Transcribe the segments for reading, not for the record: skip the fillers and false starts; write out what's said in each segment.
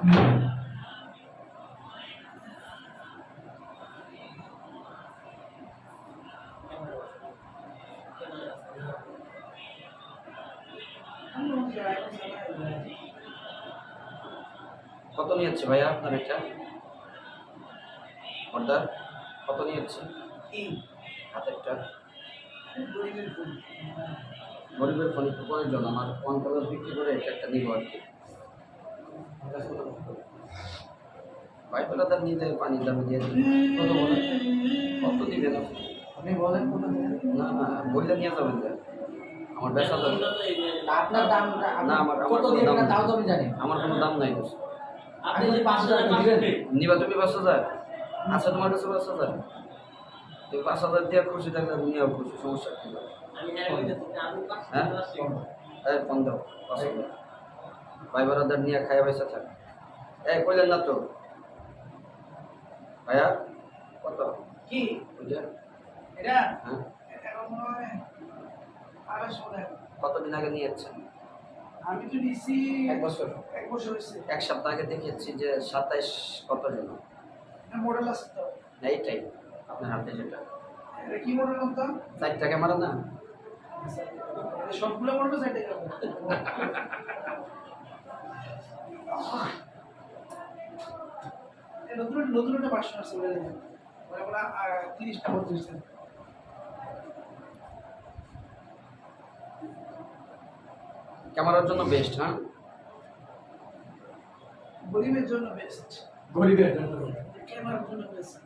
কত নিয়েছে ভাইয়া আপনার এটা অর্ডার? কত নিয়েছে হাতেরটা? গরিবের ফোন একটু প্রয়োজন আমার, OnePlus বিক্রি করে এটা একটা নিব আর কি। ভাই তার নিতে পানির দামে দিয়ে দিন। কত বলেন, কত দিবেন আপনি বলেন? কত দিবেন? না না বইটা নিয়ে যাবেন না, আমার বেচা যাবে আপনার দাম না। আমার কত দিবেন না তাও তো আমি জানি, আমার কোনো দাম নাই। আপনি যদি 5,000 দিবেন নিবা তুমি 5,000? আচ্ছা তোমার কাছে 5,000, তুমি 5,000 দিয়ে খুশি থাকলে আমি নিয়েও খুশি, সমস্যা কি? হ্যাঁ 15 5,000 ভাই বারাদার নিয়ে খাইয়া পয়সা থাক। এই কইলেন না তো ভাইয়া কত কি বুঝলেন এটা? হ্যাঁ কতদিন আগে নিয়েছেন? আমি তো নিছি 1 বছর হয়েছে। 1 সপ্তাহ আগে দেখেছি যে 27 কত যেন মডেল আছে তো। না এইটাই আপনার হাতে যেটা, এটা কি মডেল বলতো? 4 টাকা মারা না সবগুলো মডেল 4 টাকা। নতুন একটা ভার্সন আছে বলে দেন, মানে বলা 30টা 32টা। ক্যামেরার জন্য বেস্ট। হ্যাঁ গরিবের জন্য বেস্ট, গরিবের জন্য ক্যামেরার জন্য বেস্ট।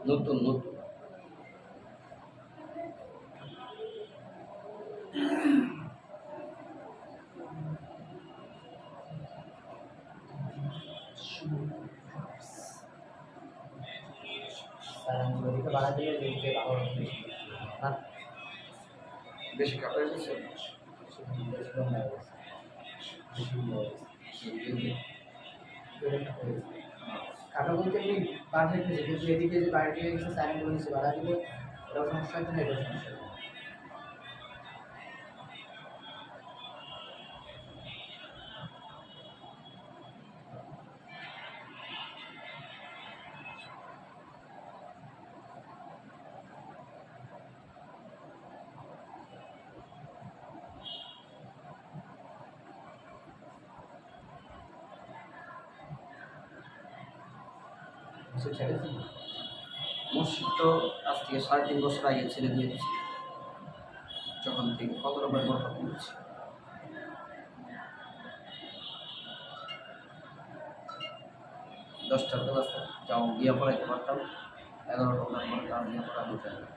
নতুন নতুন বেশি কাটা গেছে। কাটা বলতে এমনি পারফেক্ট হয়েছে, কিন্তু এদিকে যে বাইরে থেকে গেছে সাইন করে দিচ্ছে বাড়া দিলে ওটা সমস্যা হচ্ছে না, এটা সমস্যা। মসজিদ তো আজ থেকে 3.5 বছর আগে ছেড়ে দিয়েছি, যখন থেকে 15 বার বরকত করেছি। 10টার ক্লাস যাও গিয়া পড়াইতে পারতাম, 11টা পড়ার পর তার গিয়া পড়ানো যায় না।